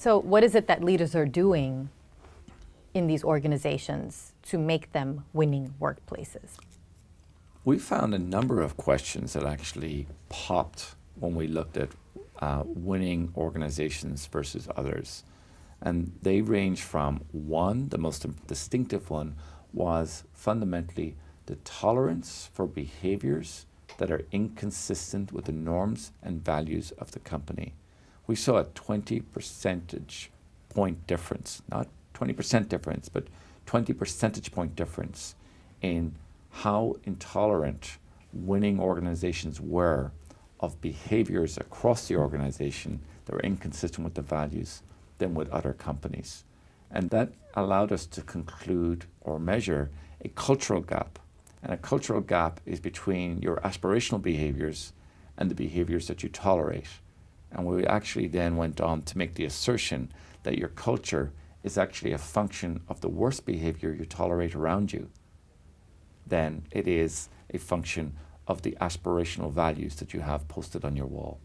So what is it that leaders are doing in these organizations to make them winning workplaces? We found a number of questions that actually popped when we looked at winning organizations versus others. And they range from one, the most distinctive one, was fundamentally the tolerance for behaviors that are inconsistent with the norms and values of the company. We saw a 20 percentage point difference, not 20% difference, but 20 percentage point difference in how intolerant winning organizations were of behaviors across the organization that were inconsistent with the values than with other companies. And that allowed us to conclude or measure a cultural gap. And a cultural gap is between your aspirational behaviors and the behaviors that you tolerate. And we actually then went on to make the assertion that your culture is actually a function of the worst behavior you tolerate around you than it is a function of the aspirational values that you have posted on your wall.